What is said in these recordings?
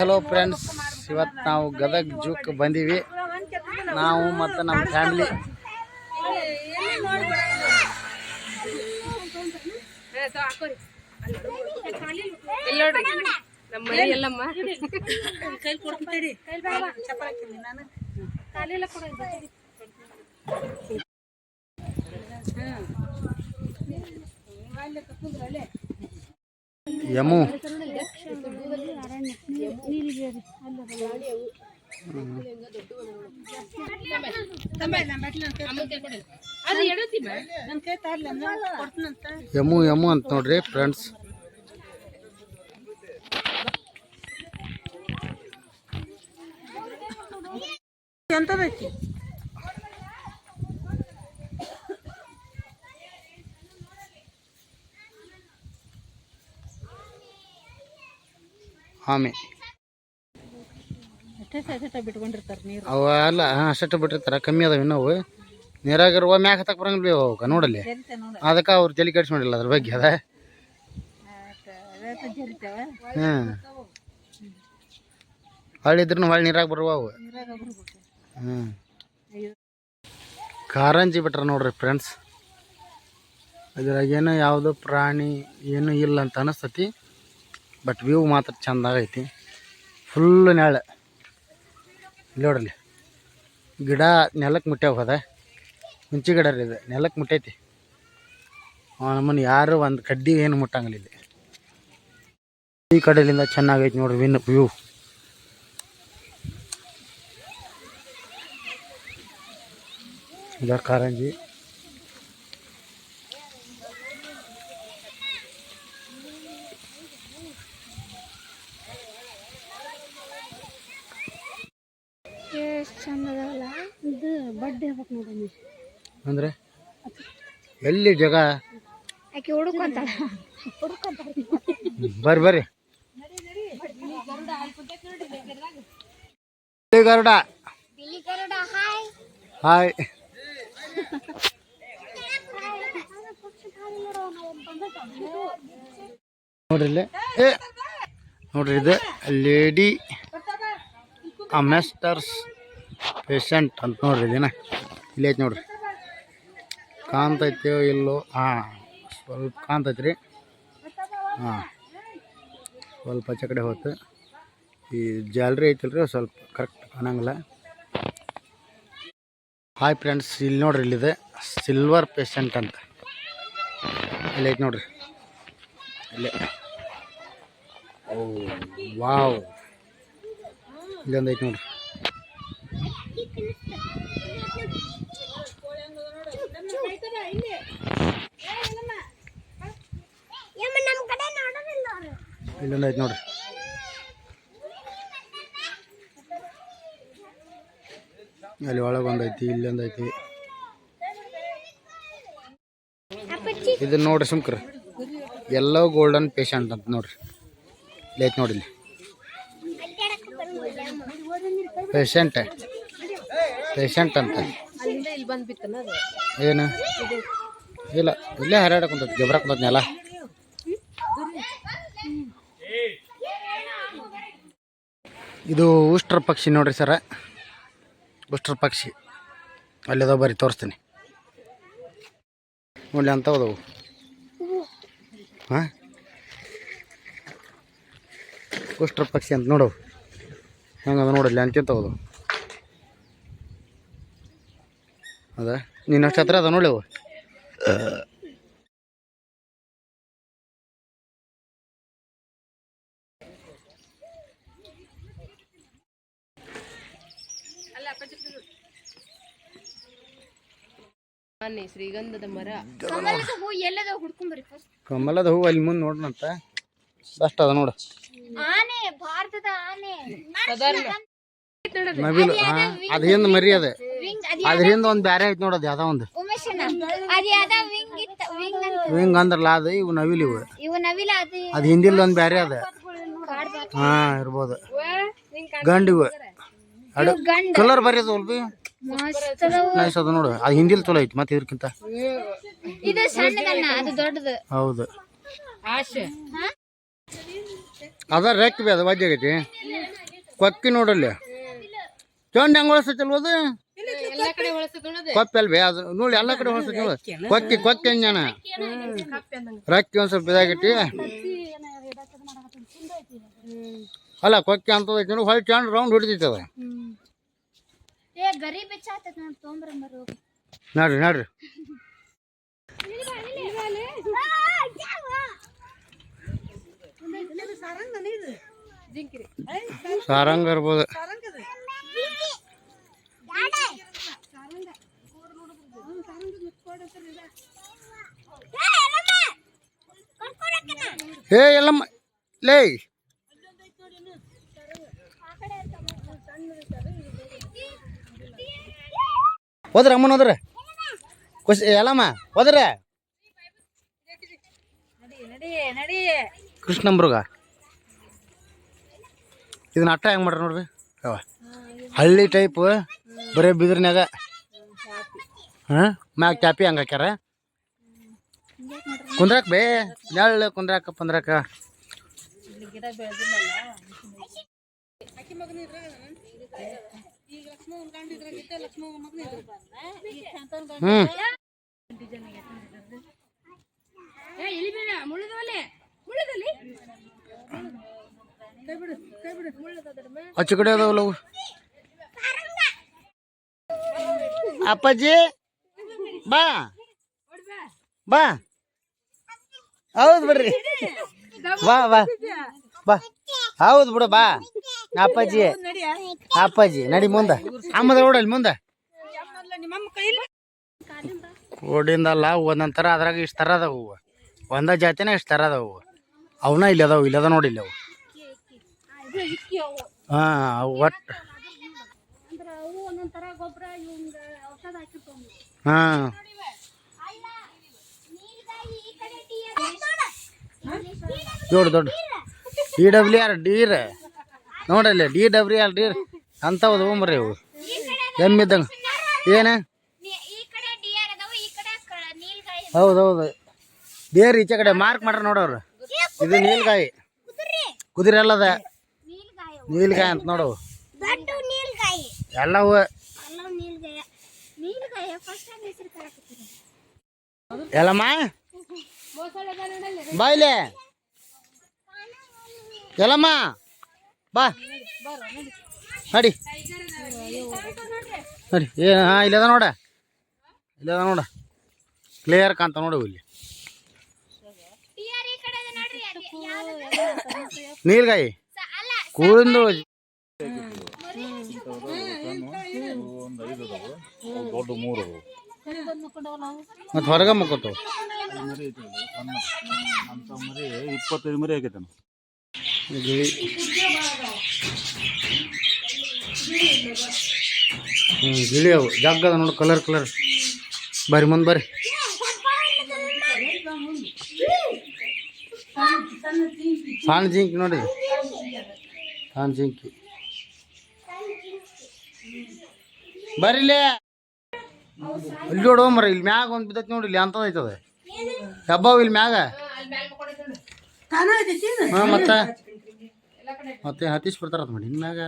Hello friends, ಇವತ್ತು ನಾವು Gadag juke ಬಂದೀವಿ. ನಾವು ಮತ್ತು ನಮ್ಮ ಫ್ಯಾಮಿಲಿ. ಯಮು ಯಮು ಯಮು ಅಂತ ನೋಡ್ರಿ ಫ್ರೆಂಡ್ಸ್. ಆಮೆ ಅವ ಅಲ್ಲ, ಅಷ್ಟ ಬಿಟ್ಟಿರ್ತಾರ. ಕಮ್ಮಿ ಅದಾವ ಇನ್ನವು. ನೀರಾಗಿರುವ ಮ್ಯಾಗ ಹತ್ತಕ್ಕೆ ಬರಂಗಿಲ್ಲ ಅವಕ್ಕೆ ನೋಡಲ್ಲಿ. ಅದಕ್ಕೆ ಅವ್ರು ತಲೆ ಕೆಡಿಸ್ಕೊಂಡಿಲ್ಲ ಅದ್ರ ಬಗ್ಗೆ. ಅದ ಹಳ್ಳಿದ್ರು ಹೊಳ್ಳಿ ನೀರಾಗ ಬರುವ ಅವು. ಕಾರಂಜಿ ಬಿಟ್ರ ನೋಡ್ರಿ ಫ್ರೆಂಡ್ಸ್. ಇದ್ರಾಗೇನು ಯಾವುದು ಪ್ರಾಣಿ ಏನು ಇಲ್ಲ ಅಂತ ಅನಿಸ್ತತಿ. ಬಟ್ ವ್ಯೂ ಮಾತ್ರ ಚೆಂದಾಗೈತಿ. ಫುಲ್ ನೆಳ ಇಲ್ಲಿ ನೋಡ್ರಿ. ಗಿಡ ನೆಲಕ್ಕೆ ಮುಟ್ಟ್ಯಾವ. ಹೋದ ಹುಂಚಿ ಗಿಡ ರೀ, ಇದು ನೆಲಕ್ಕೆ ಮುಟ್ಟೈತಿ. ನಮ್ಮನ್ನು ಯಾರು ಒಂದು ಕಡ್ಡಿ ಏನು ಮುಟ್ಟಂಗಿಲ್ಲ ಇಲ್ಲಿ. ಈ ಕಡೆಯಿಂದ ಚೆನ್ನಾಗೈತಿ ನೋಡ್ರಿ ವ್ಯೂ. ಇದ ಕಾರಂಜಿ. ಅಂದ್ರೆ ಎಲ್ಲಿ ಜಾಗ ಬರ್ರಿ ಬರ್ರಿ. ಗರುಡ ಹಾಯ್. ನೋಡ್ರಿ ಇಲ್ಲಿ ನೋಡ್ರಿ, ಇದು ಲೇಡಿ ಅಮೆಸ್ಟರ್ಸ್ ಪೇಷಂಟ್ ಅಂತ ನೋಡ್ರಿ. ಇದೇನ ಇಲ್ಲಿ ಐತಿ ನೋಡ್ರಿ. ಕಾಣ್ತೈತೆ ಇಲ್ಲೋ? ಸ್ವಲ್ಪ ಕಾಣ್ತೈತಿ ರೀ. ಸ್ವಲ್ಪ ಆಚೆ ಕಡೆ ಹೋಯ್ತು. ಈ ಜಾಲರಿ ಐತಿಲ್ರಿ, ಸ್ವಲ್ಪ ಕರೆಕ್ಟ್ ಕಾಣಂಗಿಲ್ಲ. ಹಾಯ್ ಫ್ರೆಂಡ್ಸ್, ಇಲ್ಲಿ ನೋಡ್ರಿ, ಇಲ್ಲಿದೆ ಸಿಲ್ವರ್ ಪೇಷಂಟ್ ಅಂತ. ಇಲ್ಲಿ ಐತಿ ನೋಡ್ರಿ. ಇಲ್ಲೇ ವಾವ್, ಇಲ್ಲೊಂದು ಐತಿ ನೋಡ್ರಿ. ಇಲ್ಲೊಂದು ಐತಿ ನೋಡ್ರಿ. ಅಲ್ಲಿ ಒಳಗೊಂದೈತಿ, ಇಲ್ಲೊಂದೈತಿ. ಇದನ್ನ ನೋಡ್ರಿ ಸುಮ್ಕ್ರ, ಎಲ್ಲೋ ಗೋಲ್ಡನ್ ಪೇಷಂಟ್ ಅಂತ ನೋಡ್ರಿ. ಇಲ್ಲಿ ಐತಿ ನೋಡ್ರಿ. ಪೇಷಂಟ್ ಅಂತ ಏನು ಇಲ್ಲ, ಇಲ್ಲೇ ಹರಡಕ್ ಕುಂತೈತಿ, ಗೊಬ್ಬರ ಕುಂತೈತಿನಲ್ಲ. ಇದು ಉಷ್ಟ್ರ ಪಕ್ಷಿ ನೋಡ್ರಿ ಸರ. ಉಷ್ಟ್ರ ಪಕ್ಷಿ ಅಲ್ಲಿದಾವ, ಬರ್ರಿ ತೋರಿಸ್ತೀನಿ ನೋಡಿ. ಅಂತ ಹೋದವು. ಉಷ್ಟ್ರ ಪಕ್ಷಿ ಅಂತ ನೋಡವು ಹೆಂಗದ ನೋಡಲ್ಲಿ ಅಂತ ಹೋದವು. ಅದ ನೀನಷ್ಟು ಹತ್ರ ಅದ ನೋಡಿ ಅವು. ಶ್ರೀಗಂಧದ ಮರ, ಕಮಲದ ಹೂ ಅಲ್ಲಿ ಮುಂದೆ ನೋಡ್ರಂತ. ಬೆಸ್ಟ್ ಅದ ನೋಡು. ನವಿಲು, ಅದ ಹಿಂದ ಮರಿ ಅದ. ಅದ್ರ ಹಿಂದ ಒಂದ್ ಬ್ಯಾರೆ ಐತಿ ನೋಡೋದು, ಯಾವ್ದ ಒಂದು ವಿಂಗ್ ಅಂದ್ರಲ್ಲ, ಅದು ಇವು ನವಿಲ್. ಇವು ಅದ್ ಹಿಂದಿಲ್ ಒಂದ್ ಬ್ಯಾರೆ ಅದ. ಇರ್ಬೋದು ಗಂಡು. ಇವು ಕಲರ್ ಬರೀ ಅದ ಸ್ವಲ್ಪ ನೈಸ್ ಅದ ನೋಡು. ಅದು ಹಿಂದಿಲ್ ಚಲೋ ಐತಿ ಮತ್ತೆ ಇದ್ರಕ್ಕಿಂತ. ಹೌದು, ಅದ ರೆಕ್ ಬಿ, ಅದು ವಜ್ಜೆ ಆಗೈತಿ. ಕೊಕ್ಕಿ ನೋಡಲ್ಲಿ ಚಂಡ್ ಹೆಂಗ್ ಹೊಳಸತ್ತಲ್ವ ಅದು ಎಲ್ಲ ಕಡೆ ಹೊಳಸದ ಕೊಪ್ಪಿ ಅಲ್ವೇ ಅದು ನೋಡಿ ಎಲ್ಲ ಕಡೆ ಹೊಳಸತ್ ನೋಡು ಕೊಕ್ಕಿ ಅಂಜಾನ ರಕ್ಕಿ ಒಂದ್ ಸ್ವಲ್ಪ ಇದಾಗೈತಿ ಅಲ್ಲ ಕೊಕ್ಕಿ ಅಂತದೈತಿ ನೋಡಿ ಹೊಳ್ ಚಂಡ್ ರೌಂಡ್ ಹೊಡಿತೈತಿ ಅದ ನೋಡ್ರಿ ಸಾರಂಗ ಇರ್ಬೋದು ಏ ಎಲ್ಲಮ್ಮ ಲೇ ಹೋದ್ರ ಅಮ್ಮನ ಹೋದ್ರ ಎಲ್ಲಮ್ಮ ಹೋದ್ರ ಕೃಷ್ಣ ಮೃಗ ಇದನ್ನ ಅಟ್ಟ ಹೆಂಗ್ ಮಾಡ್ರ ನೋಡ್ರಿ ಅವ ಹಳ್ಳಿ ಟೈಪ್ ಬರೇ ಬಿದಿರ್ನ್ಯಾಗ ಮ್ಯಾಗ ಚಾಪಿ ಹಂಗ ಹಾಕ್ಯಾರ ಕುಂದ್ರಾಕ್ ಬೇ ನೆಳ್ಳ ಕುಂದ್ರಾಕ ಪಂದ್ರಾಕ ಅಚ್ಚು ಕಡೆ ಅದಾವಲ್ಲ ಅವು ಅಪ್ಪಾಜಿ ಬಾ ಬಾ ಹೌದು ಬಿಡ್ರಿ ಬಾ ಬಾ ಬಾ ಹೌದು ಬಿಡು ಬಾ ಅಪ್ಪಾಜಿ ನಡಿ ಮುಂದ ಅಮ್ಮದ ನೋಡಲ್ಲಿ ಮುಂದೆ ಕೋಡಿಂದಲ್ಲ ಒಂದೊಂದ್ ಥರ ಅದ್ರಾಗ ಇಷ್ಟು ಥರ ಅದಾವ ಹೂವು ಒಂದ ಜಾತಿನ ಇಷ್ಟು ಥರ ಅದಾವ ಹೂವು ಅವನ್ನ ಇಲ್ಲದ ನೋಡಿ ಇಲ್ಲಿ ಅವು ಹಾಂ ಒಟ್ಟು ಹಾಂ ದೊಡ್ಡ DWR ಡೀರ್ ನೋಡಲ್ಲಿ DWR ಡೀರ್ ಅಂಥವು ಹೋಗ್ಬರ್ರಿ ಇವು ಎಮ್ಮಿದ್ದಂಗೆ ಏನು ಹೌದು ಡೇರ್ ಈಚೆ ಕಡೆ ಮಾರ್ಕ್ ಮಾಡ್ರ ನೋಡವ್ರು ಇದು ನೀಲ್ಗಾಯಿ ಕುದುರೆ ಅಲ್ಲದ ನೀಲ್ಗಾಯಿ ಅಂತ ನೋಡವು ಎಲ್ಲವು ಎಲ್ಲಮ್ಮ ಬಾಯ್ಲೆ ಎಲ್ಲಮ್ಮ ಬಾ ನಡಿ ಹಾಂ ಇಲ್ಲದ ನೋಡ ಕ್ಲಿಯರ್ ಕಾಂತ ನೋಡು ಇಲ್ಲಿ ನೀಲ್ಗಾಯಿ ಕೂಳಿಂದು ಮತ್ತೆ ಹೊರಗೆ ಮುಕ್ಕೋತಾವ 25 ಮರಿ ಆಗೈತೆ ಗಿಳಿ ಅವು ಜಾಗದ ನೋಡು ಕಲರ್ ಬರ್ರಿ ಮುಂದೆ ಬರ್ರಿ ಸಣ್ಣ ಜಿಂಕಿ ನೋಡಿ ಸಣ್ಣ ಜಿಂಕಿ ಬರ್ರಿ ಇಲ್ಲಿ ನೋಡುವ ಮರ ಇಲ್ಲಿ ಮ್ಯಾಗ ಒಂದು ಬಿದ್ದೈತಿ ನೋಡಿ ಇಲ್ಲಿ ಅಂತದ ಐತದ ಹಬ್ಬವು ಇಲ್ಲಿ ಮ್ಯಾಗ ಹಾಂ ಮತ್ತೆ ಹತೀಶ್ ಬರ್ತಾರ ಮಾಡಿ ಇನ್ ಮ್ಯಾಗ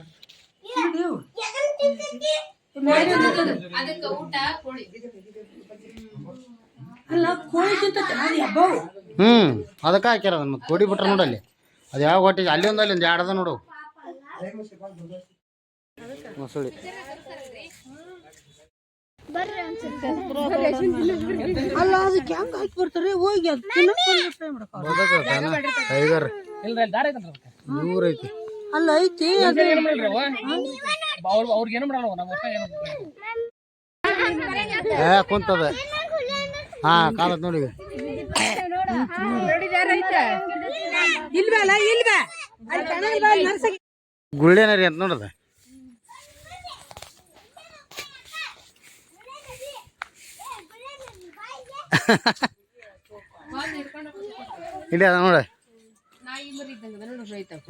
ಅದಕ್ಕೆ ಹಾಕ್ಯಾರ ಅದನ್ನ ಮತ್ತೆ ಕೋಡಿ ಬಿಟ್ರ ನೋಡಲ್ಲಿ ಅದು ಯಾವ ಹೊಟ್ಟಿಗೆ ಅಲ್ಲಿ ಒಂದು ಎರಡು ಅದ ನೋಡು ಮೊಸಳಿ ಅಲ್ಲ ಅದಕ್ಕೆ ಹೆಂಗ್ ಹಾಕಿ ಬರ್ತಾರೆ ಹೋಗಿ ಟೈಗರ್ ಇವ್ರ ಐತಿ ಅಲ್ಲ ಐತಿ ಕುಂತದ ಹಾ ಕಾಲತ್ ನೋಡಿ ಗುಳ್ಳೆನರಿ ಅಂತ ನೋಡದ ಇಲ್ಲಿ ಅದ ನೋಡ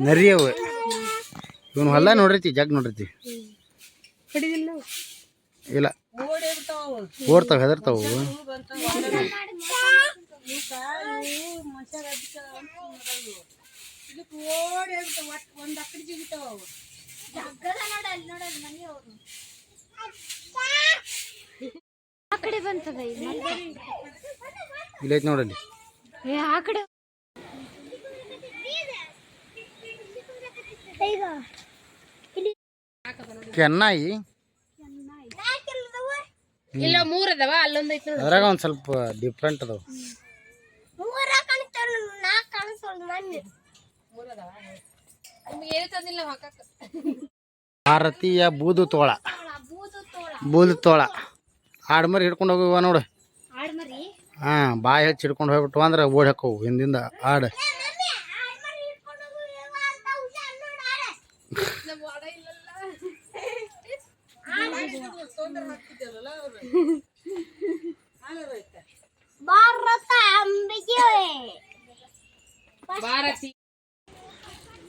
ನರಿ ಅವು ಇವನು ಹೊಲ ನೋಡ್ರೈತಿ ಜಗ್ ನೋಡ್ರೈತಿ ಇಲ್ಲ ಓಡ್ತಾವ ಹೆದರ್ತಾವ ಆ ಕಡೆ ಬಂತದ ಇಲ್ಲೈತೆ ನೋಡಲ್ಲಿ. ಆ ಕಡೆ ಕೆನ್ನಾಯಿ ಇಲ್ಲ 3 ಅದಾವ, ಅಲ್ಲೊಂದ್ ಐತಿ ನೋಡು. ಅದ್ರಾಗ ಒಂದು ಸ್ವಲ್ಪ ಡಿಫ್ರೆಂಟ್ ಅದಾವ. 3 ಅದಾವ. ನಿಮ್ಗೆ ಏನು ತಂದಿಲ್ಲ ಹಾಕಕ್ಕ. ಭಾರತೀಯ ಬೂದು ತೋಳ ಆಡ್ಮರಿ ಹಿಡ್ಕೊಂಡು ಹೋಗುವ ನೋಡು. ಹಾಂ, ಬಾಯಿ ಹಚ್ಚಿ ಹಿಡ್ಕೊಂಡು ಹೋಗ್ಬಿಟ್ಟು ಅಂದ್ರೆ ಓಡಿ ಹಾಕೋವು ಹಿಂದಿಂದ ಆಡು. ಭಾರತಿ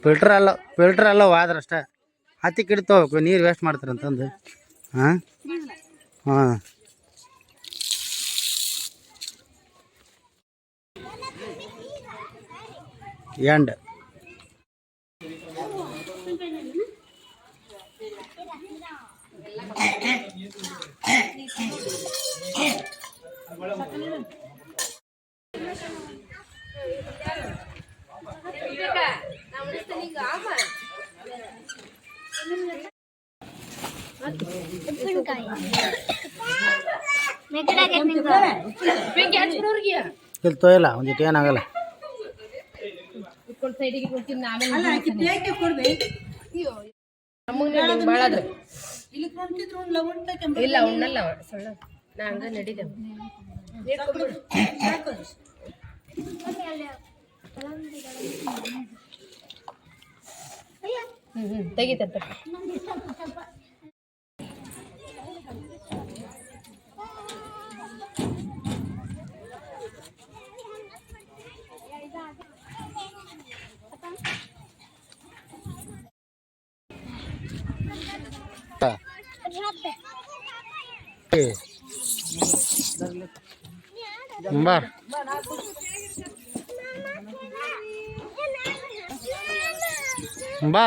ಫಿಲ್ಟರ್ ಎಲ್ಲ ಆದ್ರಷ್ಟೇ ಹತ್ತಿ ಕಿಡ್ತೋಗ್ಬೇಕು, ನೀರು ವೇಸ್ಟ್ ಮಾಡ್ತಾರೆ ಅಂತಂದು. ಹಾಂ ಹಾಂ ಎಂಡ್. ಇಲ್ಲಿ ತೊಯ್ಯಲ್ಲ ಒಂದಿಟ್ಟು ಏನಾಗಲ್ಲ. ಸೈಡಿಗೆ ಕೊಡ್ತೀನಿ ಆಮೇಲೆ. ಅಲ್ಲ ಆಕಿ ಪ್ಲೇಟೆ ಕೊಡ್ಬೇಕು. ಭಾಳ ಅದ. ಇಲ್ಲಿ ಕುಂತಿದ್ರು ಉಣ್ಲ ಉಣ್ತಕ್ಕೆ ಇಲ್ಲ ಉಣ್ಣಲ್ಲ ಅವ, ಸೊಳ್ಳ ನಾ ಹಂಗ ನಡೀತೇವೆ. ತೆಗಿತಂತ. ಬಾರ್ ಬಾ.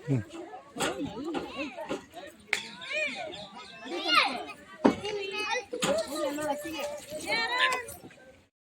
ಹ್ಞೂ